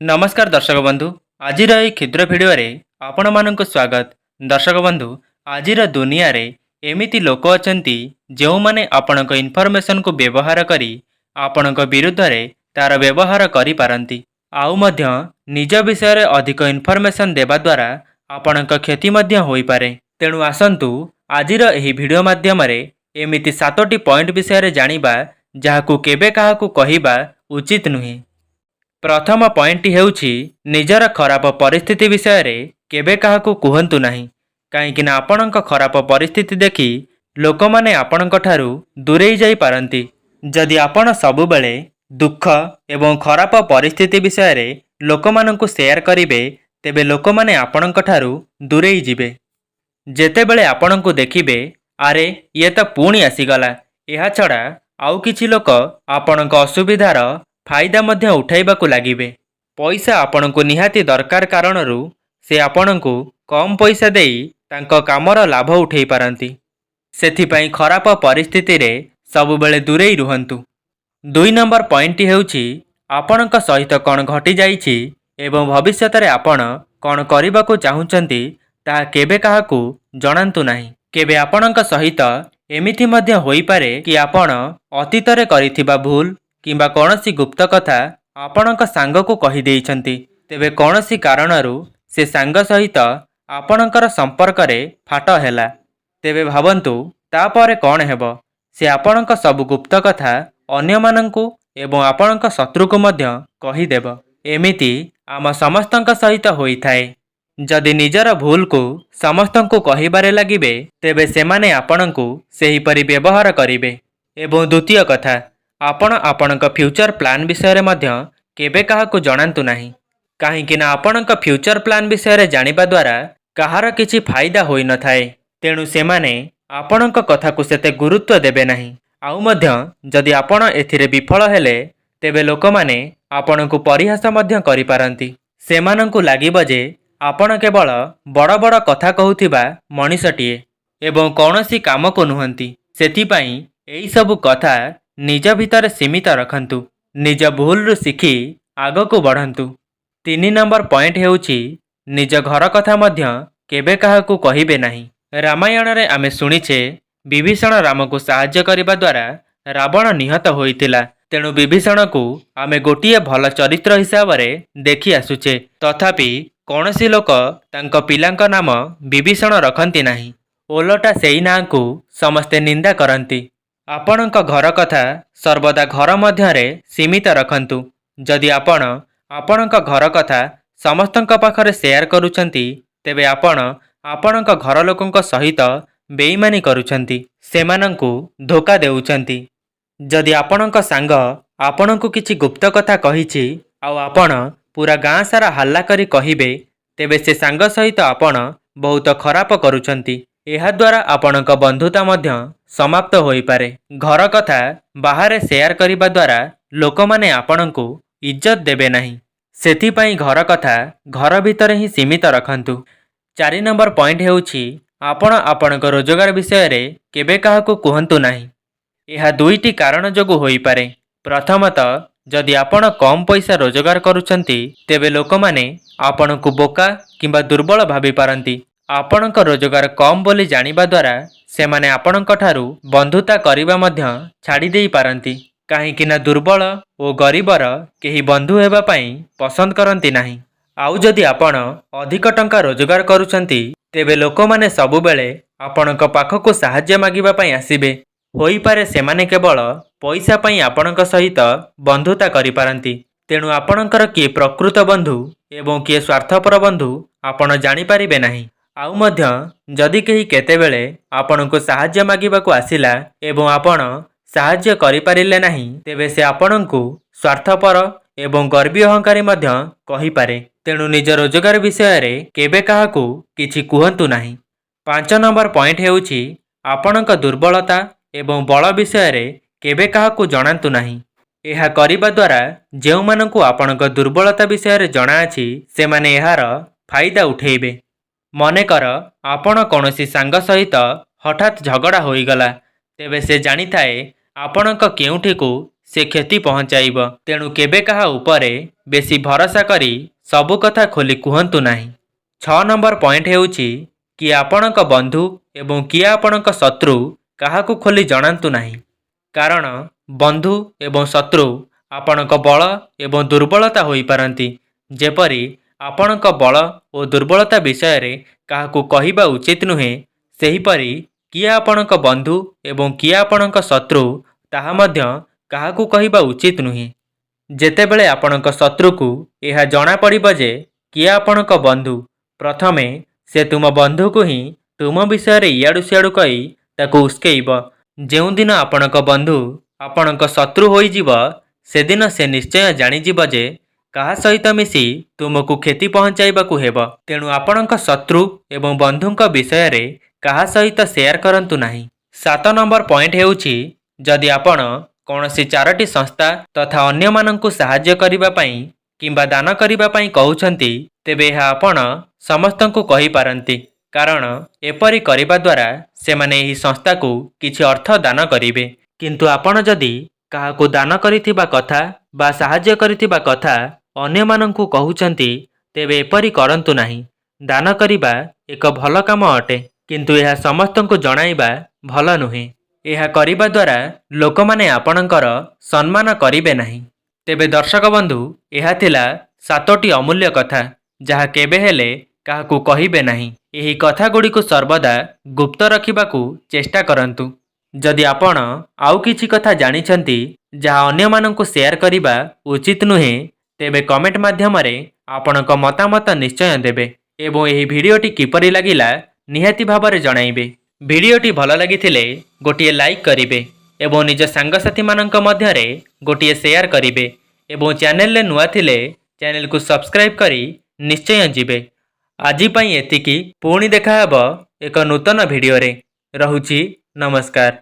नमस्कार दर्शक बंधु आज क्षुद्र भिडियो आपण मानक स्वागत। दर्शक बंधु आज दुनिया रे एमिति लोक अछंती जो माने आपणक इनफॉरमेशन को व्यवहार करी आपणक विरुद्ध रे तार व्यवहार करि पारंती। आउ मध्य निज विषय रे अधिक इनफॉरमेशन देबा द्वारा आपणक क्षति मध्य होई पारे। तेणु आसंतु आज एही वीडियो माध्यम रे एमिति 7टी पॉइंट विषय रे जानिबा जाहाकू केबे काहाकू कहिबा उचित नुहे। प्रथम पॉइंट हेउछि निजर खराब परिस्थिति विषय रे केबे काहाकू कुहंतु नाही, काहेकि ना आपणक खराब परिस्थिति देखि लोक माने आपणक ठारू दूरेई जाई पारंती। जदि आपण सबु बेले दुख एवं खराब परिस्थिति विषय रे लोक मानकू शेयर करिवे तेबे लोक माने आपणक ठारू दूरेई जिवे। जेते बेले आपणकू देखिबे आरे ये तो पुणी आसीगला, एहा छड़ा आउ किछि लोक आपणक असुविधार फायदा मध्य उठाइबाकू लागिबे। पैसा आपणकू निहाती दरकार कारणरू से आपणकू कम पैसा देई तांको कामर लाभ उठेई पारंती। सेथिपाई खराब परिस्थिति रे सबु बेले दूरेई रुहंतु। 2 नंबर पॉइंट हेउछि आपणक सहित कौन घटी जाइछि एवं भविष्यत रे आपण कौन करिबाकू चाहुचंती ताहा केबे काहाकू जणांतु नाही। केबे आपणक सहित एमिति मध्य होई पारे कि आपण अतीत रे करिथिबा भूल किंबा कौनसी गुप्त कथा आपणक सांग को कहि देइछंती, तेबे कौनसी कारणरू से सांग सहित आपणकर संपर्क रे फाट हैला, तेबे भावंतु तापरे कौन हेबो। से आपणक सब गुप्त कथा अन्य मानंकू एवं आपणक शत्रु को मध्य कहि देबो। एमिति आम समस्तंक सहित होई थाए। जदि निजर भूल को समस्तंकू कहिबारे लागिबे तेबे सेमाने आपणंकू सेही परि व्यवहार करिवे। एवं द्वितीय कथा, आपण आपणक फ्यूचर प्लान विषय रे मध्य केबे काहाकू जणांतु नाही, काहेकि ना आपणक फ्यूचर प्लान विषय रे जानिबा द्वारा कहार किछि फायदा होई न थाए। तेणु सेमाने आपणक कथा को सेते गुरुत्व देबे नाही। आउ मध्य जदि आपण एथिरे विफल हेले तेबे लोक माने आपणकू परिहास मध्य करि पारंती। सेमानंकू लागिबो जे आपण केवल बड़ बड़ कथा कहूथिबा मनीषटिए एवं कौनसी काम को नुहंती। सेथिपाई एई सब कथा निज भितर सीमित रखंतु, निज भूल रु शिखी आग को बढ़ंतु। 3 नंबर पॉइंट हेउछि निज घर कथा मध्य केबे काहाकू कहिबे नाही। रामायण रे आमे सुनिछे विभीषण राम को साहाय्य करिबा द्वारा रावण निहत होइतिला। तेणु विभीषण को आमे गोटिए भल चरित्र हिसाब रे देखि आसुचे, तथापि कौनसी लोक तांक पिलांक नाम विभीषण रखंती नाही, ओलटा सेई ना को समस्ते निंदा करंती। आपणक घर कथा सर्वदा घर मध्यरे सीमित रखंतु। जदि आपण आपणक घर कथा समस्तंक पाखरे शेयर करूछंती तेबे आपण आपणक घर लोकंक सहित बेईमानी करूछंती, सेमानंकू धोखा देउछंती। जदि आपणक सांग आपणकू किछि गुप्त कथा कहिछि आउ आपण पूरा गाँ सारा हल्ला करी कहिबे तेबे से सांग सहित आपण बहुत खराब करूछंती। एहा द्वारा आपणक बंधुता मध्य समाप्त होई पारे। घर कथा बाहर शेयर करिबा द्वारा लोक माने आपणकू इज्जत देबे नाही, सेथिपाई घर कथा घर भितर ही सीमित रखंतु। 4 नंबर पॉइंट हेउछि आपण आपणक रोजगार विषय रे केबे काहाकू कुहंतु नाही। एहा 2टी कारण जोगु होई पारे। प्रथमतः जदि आपण कम पैसा रोजगार करूछंती तेबे लोक माने आपणकू बोका किंबा दुर्बल भाबी पारंती। आपणक रोजगार कम बोली जानिबा द्वारा सेमाने आपणक ठारू बंधुता करिबा मध्य छाड़ी देई पारंती, काहेकि ना दुर्बल ओ गरीबर केही बंधु हेबा पई पसंद करंती नाही। आउ जदि आपण अधिक टंका रोजगार करूछंती तेबे लोक माने सबु बेले आपणक पाखकू सहाय्य मागिबा पई आसीबे। होई पारे सेमाने केवल पैसा पई आपणक सहित बंधुता करि पारंती। तेणु आपणकर किए प्रकृत बंधु एवं किए स्वार्थपर बंधु आपण जानि पारिबे नाही। आउ मध्य जदि केही केतेबेले आपणको सहाय्य मागिबाकू आसिला एवं आपण सहाय्य करि पारिले नाही तेबे से आपणको स्वार्थपर एवं गर्वी अहंकारी मध्य कहि पारे। तेणु निज रोजगार विषय रे केबे काहाकू किछि कुहंतु नाही। 5 नंबर पॉइंट हेउछि आपणक दुर्बलता एवं बल विषय रे केबे काहाकू जणांतु नाही। एहा करिबा द्वारा जेउ मानकू आपणक दुर्बलता विषय रे जणा अछि सेमाने एहार फायदा उठेइबे। मनेकर आपण कौनसी सांग सहित हठात झगड़ा होईगला तेबे से जानी थाए आपणक केउठी को से क्षति पहुंचाइब। तेणु केबे काहा उपरे बेसी भरोसा करी सबु कथा खोली कहतु नाही। 6 नंबर पॉइंट हेउची कि आपणक बंधु एवं किए आपणक शत्रु काहाकू खोली जणांतु नाही, कारण बंधु एवं शत्रु आपणक बल एवं दुर्बलता होई पारंती। जेपरी आपणक बल और दुर्बलता विषय रे काहाकू कहिबा उचित नुहे, सेहीपरि किए आपणक बंधु एवं किए आपणक शत्रु ताहा मध्य काहाकू कहिबा उचित नुहे। जेतेबेले आपणक शत्रु को यह जना पड़िबो जे किए आपणक बंधु, प्रथमे से तुम बंधु को ही तुम विषय रे इयाडू सियाडू कही ताकू उस्केइब। जेउ दिन आपणक बंधु आपणक शत्रु होई जीव, से दिन से निश्चय जानी जीव जे काहा सहित मिसी तुमको क्षति पहुंचाइबाकू हेब। तेणु आपणक शत्रु एवं बंधुंक विषय रे काहा सहित शेयर करंतु नाही। 7 नंबर पॉइंट हेउची जदि आपण कौनसी चारोटी संस्था तथा अन्य मानंकु सहाय्य करिबा पई किंबा दान करिबा पई कहउछंती, तेबे यह आपण समस्तंकु कहि पारंती, कारण एपरि करिबा द्वारा सेमाने एही संस्था को किछि अर्थ दान करिवे। किंतु आपण जदि काहाकू दान करिथिबा कथा बा सहाय्य करिथिबा कथा अन्य मानंकु कहउछंती, तेबे एपरि करंतु नाही। दान करिबा एक भल काम अटे, किंतु यह समस्तंकु जणाइबा भल नुहे। यह करिबा द्वारा लोक माने आपणकर सम्मान करिवे नाही। तेबे दर्शक बंधु, यह थिला 7टी अमूल्य कथा जहा केबे हेले काहाकू कहिबे नाही। एही कथा गुडी को सर्वदा गुप्त रखिबाकू चेष्टा करंतु। जदि आपण आउ किछि कथा जानिछंती जहा अन्य मानंकु शेयर करिबा उचित नुहे, तेबे कमेंट माध्यम रे आपणक मतामत निश्चय देबे एवं एही भिडियोटी किपरि लागिला निहाती भाबरे जणाइबे। भिडियोटी भल लागिथिले गोटिए लाइक करिबे एवं निज सांगसाथी मानंक मध्यरे गोटिए शेयर करिबे एवं चैनल ले नुआ थिले चैनल को सब्सक्राइब करी निश्चय जिबे। आजि पई एतिकी, पुणी देखा हबो एक नूतन भिडियो रे। रहुची, नमस्कार।